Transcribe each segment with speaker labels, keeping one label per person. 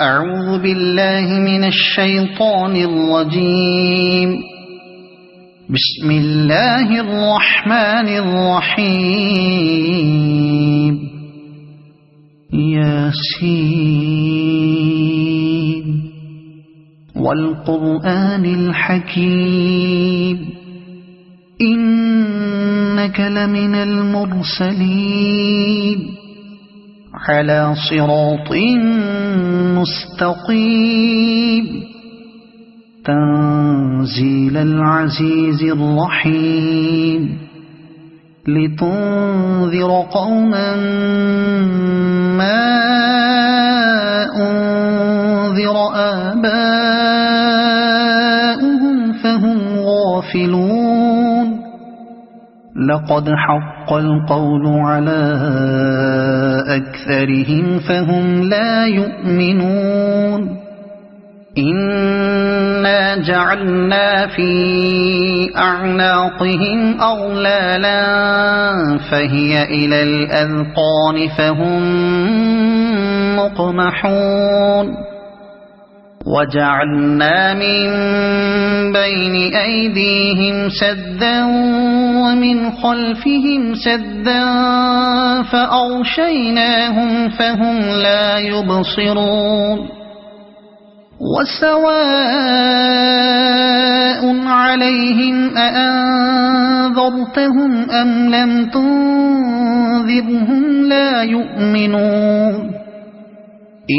Speaker 1: أعوذ بالله من الشيطان الرجيم. بسم الله الرحمن الرحيم. ياسين والقرآن الحكيم إنك لمن المرسلين على صراط مستقيم تنزيل العزيز الرحيم لتنذر قوما ما أنذر آباؤهم فهم غافلون. لقد حق القول على أكثرهم فهم لا يؤمنون. إنا جعلنا في أعناقهم أغلالا فهي إلى الأذقان فهم مقمحون. وجعلنا من بين أيديهم سدا ومن خلفهم سدا فأغشيناهم فهم لا يبصرون. وسواء عليهم أأنذرتهم أم لم تنذرهم لا يؤمنون.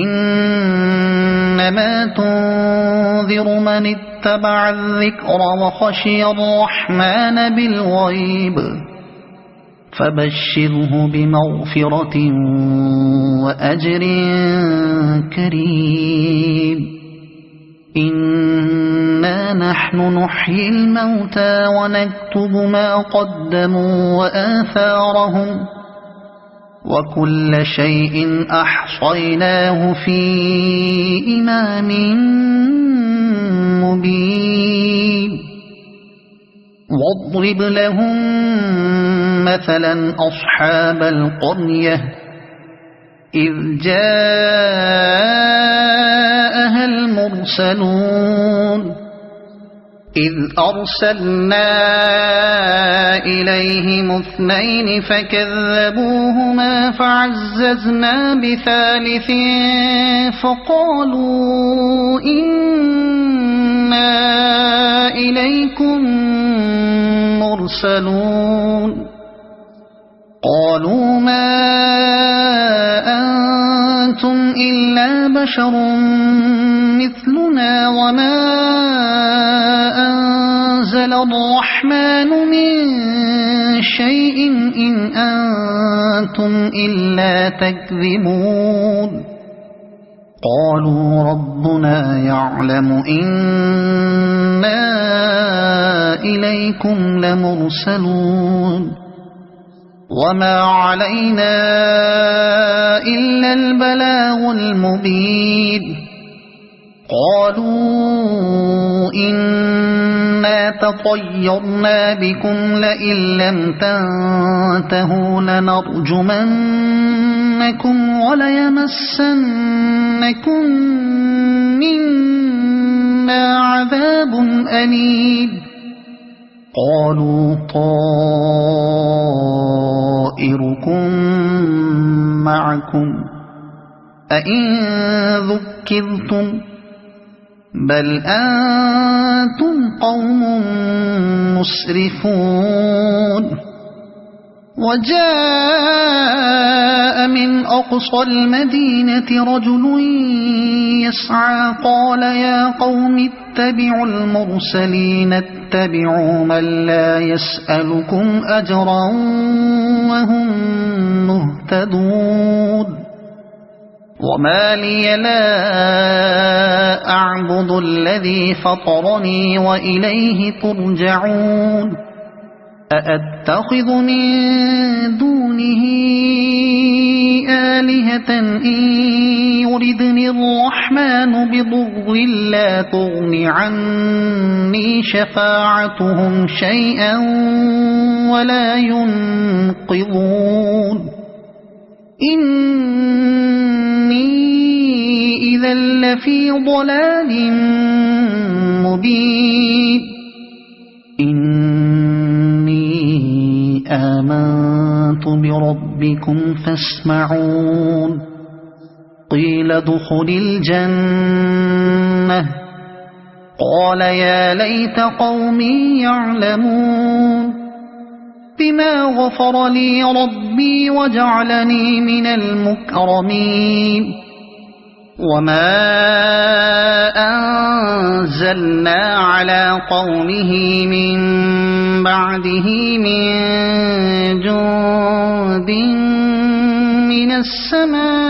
Speaker 1: إنما تنذر من اتبع الذكر وخشي الرحمن بالغيب فبشره بمغفرة وأجر كريم. إنا نحن نحيي الموتى ونكتب ما قدموا وآثارهم وكل شيء أحصيناه في إمام مبين. واضرب لهم مثلا أصحاب القرية إذ جاءها المرسلون إذ أرسلنا إليهم اثنين فكذبوهما فعززنا بثالث فقالوا إنا إليكم مرسلون. قالوا ما أنتم إلا بشر مثلنا وما أنزل الرحمن من شيء إن أنتم إلا تكذبون. قالوا ربنا يعلم إنا إليكم لمرسلون وما علينا إلا البلاغ المبين. قالوا إنا تطيرنا بكم لئن لم تنتهوا لنرجمنكم وليمسنكم منا عذاب أليم. قالوا طائركم معكم أئن ذكرتم بل أنتم قوم مسرفون. وجاء من أقصى المدينة رجل يسعى قال يا قوم اتبعوا المرسلين اتبعوا من لا يسألكم أجرا وهم مهتدون. وما لي لا أعبد الذي فطرني وإليه ترجعون. أأتخذ من دونه آلهة إن يردني الرحمن بضر لا تغن عني شفاعتهم شيئا ولا ينقذون. إني إذا لفي ضلال مبين إني آمنت بربكم فاسمعون قيل ادخل الجنة قال يا ليت قومي يعلمون بما غفر لي ربي وجعلني من المكرمين وما أنزلنا على قومه من بعده من جند من السماء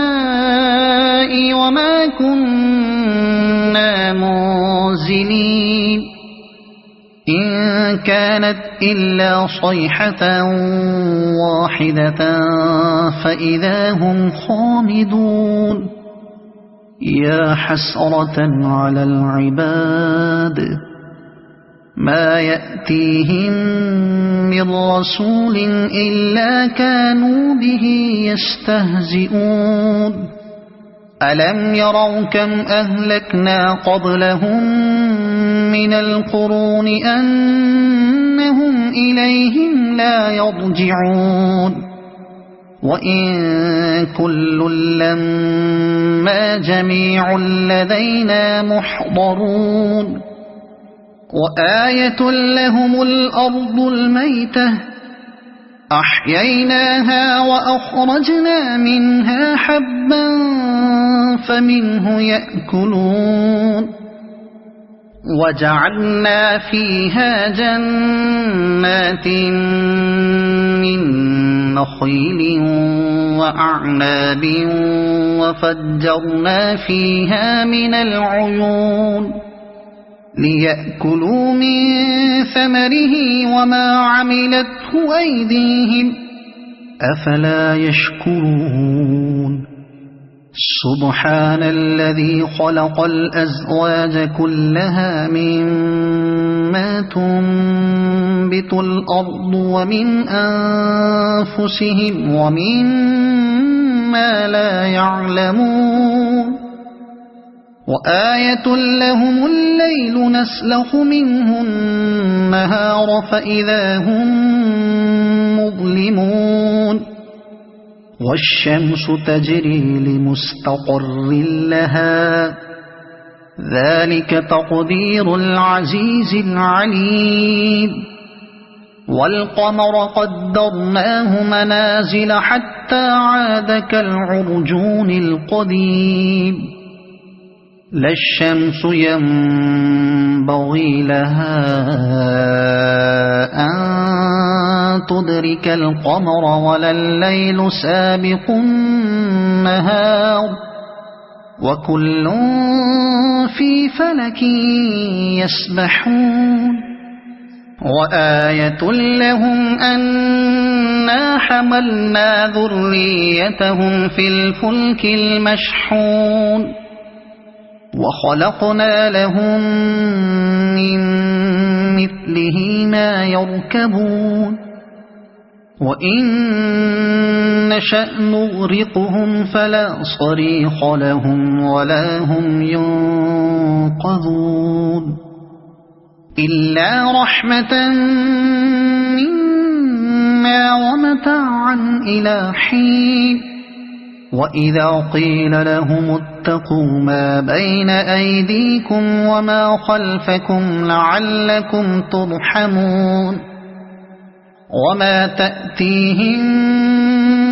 Speaker 1: وما كنا منزلين إن كانت إلا صيحة واحدة فإذا هم خامدون يا حسرة على العباد ما يأتيهم من رسول إلا كانوا به يستهزئون ألم يروا كم أهلكنا قبلهم من القرون أنهم إليهم لا يرجعون وإن كل لما جميع لدينا محضرون وآية لهم الأرض الميتة أحييناها وأخرجنا منها حبا فمنه يأكلون وجعلنا فيها جنات من نخيل وأعناب وفجرنا فيها من العيون ليأكلوا من ثمره وما عملته أيديهم أفلا يشكرون سبحان الذي خلق الأزواج كلها مما تنبت الأرض ومن أنفسهم ومما لا يعلمون وآية لهم الليل نسلخ منه النهار فإذا هم مظلمون والشمس تجري لمستقر لها ذلك تقدير العزيز العليم والقمر قدرناه منازل حتى عاد كالعرجون القديم لا الشمس ينبغي لها أن تدرك القمر ولا الليل سابق النهار وكل في فلك يسبحون وآية لهم أنا حملنا ذريتهم في الفلك المشحون وخلقنا لهم من مثله ما يركبون وإن نشأ نغرقهم فلا صريخ لهم ولا هم ينقذون إلا رحمة منا ومتاعا إلى حين وإذا قيل لهم اتقوا ما بين أيديكم وما خلفكم لعلكم ترحمون وما تأتيهم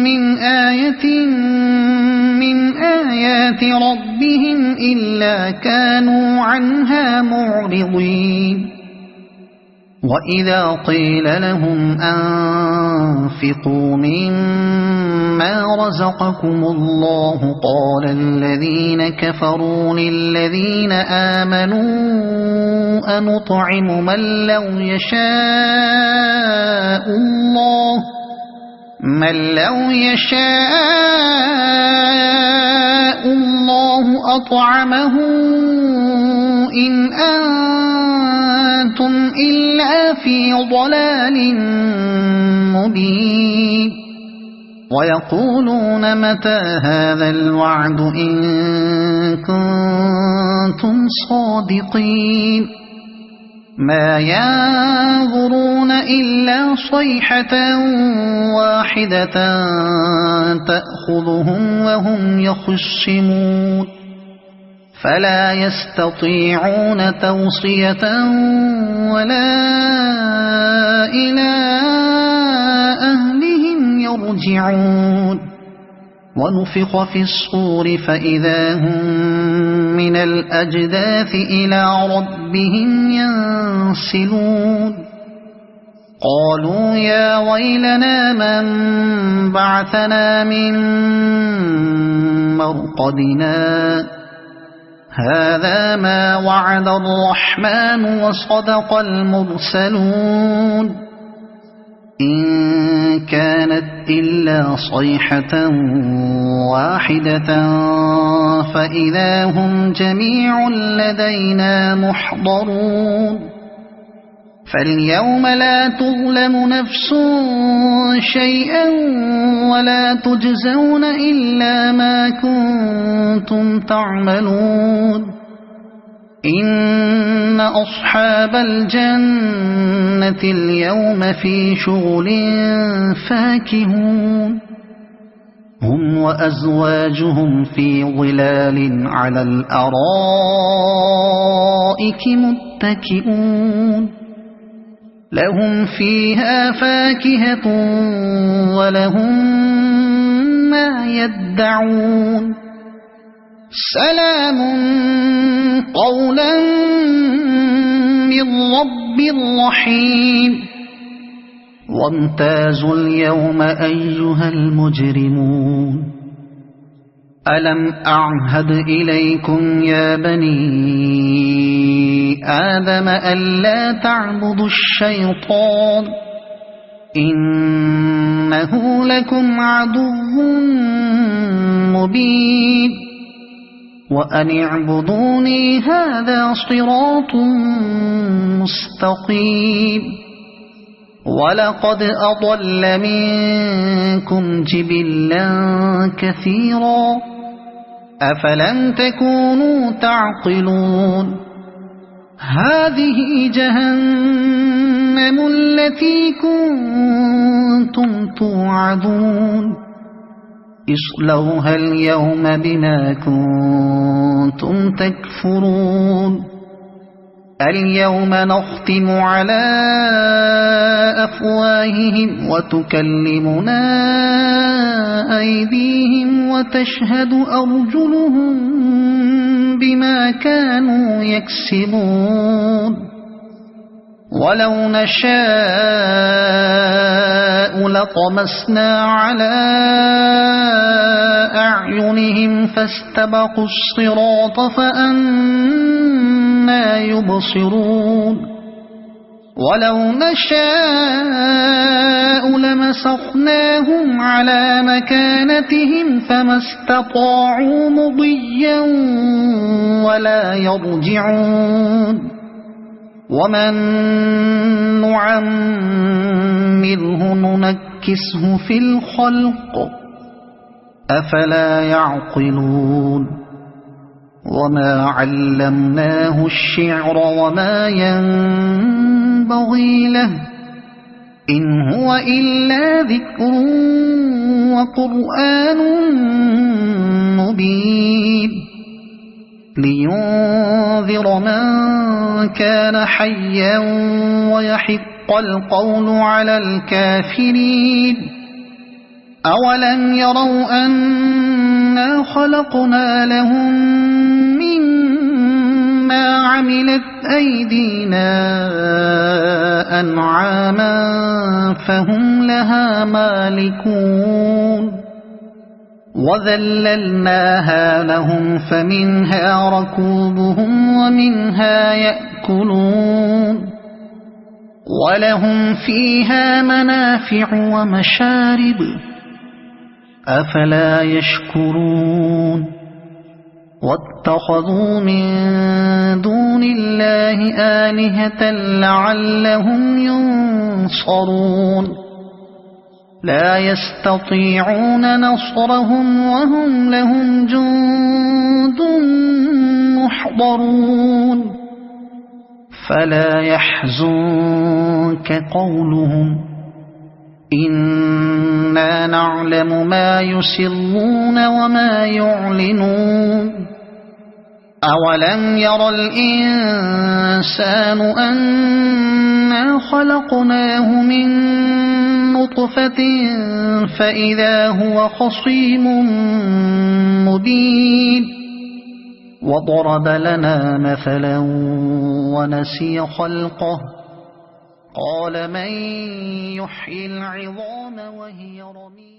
Speaker 1: من آية من آيات ربهم إلا كانوا عنها معرضين وإذا قيل لهم أنفقوا مما رزقكم الله قال الذين كفروا للذين آمنوا أنطعم من لو يشاء الله أطعمه إن أنتم إلا في ضلال مبين ويقولون متى هذا الوعد إن كنتم صادقين ما ينظرون إلا صيحة واحدة تأخذهم وهم يخصمون فلا يستطيعون توصية ولا إلى أهلهم يرجعون ونفخ في الصور فإذا هم من الأجداث إلى ربهم ينسلون قالوا يا ويلنا من بعثنا من مرقدنا هذا ما وعد الرحمن وصدق المرسلون إن كانت إلا صيحة واحدة فإذا هم جميع لدينا محضرون فاليوم لا تظلم نفس شيئا ولا تجزون إلا ما كنتم تعملون إن أصحاب الجنة اليوم في شغل فاكهون هم وأزواجهم في ظلال على الأرائك متكئون لهم فيها فاكهة ولهم ما يدعون سلام قولا من رب رحيم وامتازوا اليوم أيها المجرمون ألم أعهد إليكم يا بني آدم ألا تعبدوا الشيطان إنه لكم عدو مبين وأن اعبدوني هذا صراط مستقيم ولقد أضل منكم جبلا كثيرا أفلم تكونوا تعقلون هذه جهنم التي كنتم توعدون اصلوها اليوم بما كنتم تكفرون اليوم نختم على أفواههم وتكلمنا أيديهم وتشهد أرجلهم بما كانوا يكسبون ولو نشاء لطمسنا على أعينهم فاستبقوا الصراط فأنى يبصرون ولو نشاء لمسخناهم على مكانتهم فما استطاعوا مضيا ولا يرجعون ومن نعمره ننكسه في الخلق أفلا يعقلون وما علمناه الشعر وما ينبغي له إن هو إلا ذكر وقرآن مبين لينذر من كان حيا ويحق القول على الكافرين أولم يروا أنا خلقنا لهم مما عملت أيدينا أنعاما فهم لها مالكون وذللناها لهم فمنها ركوبهم ومنها يأكلون ولهم فيها منافع ومشارب أفلا يشكرون واتخذوا من دون الله آلهة لعلهم ينصرون لا يستطيعون نصرهم وهم لهم جند محضرون فلا يحزنك قولهم إنا نعلم ما يسرون وما يعلنون أولم ير الإنسان أنا خلقناه من نطفة فإذا هو خصيم مبين وضرب لنا مثلا ونسي خلقه قال من يحيي العظام وهي رميم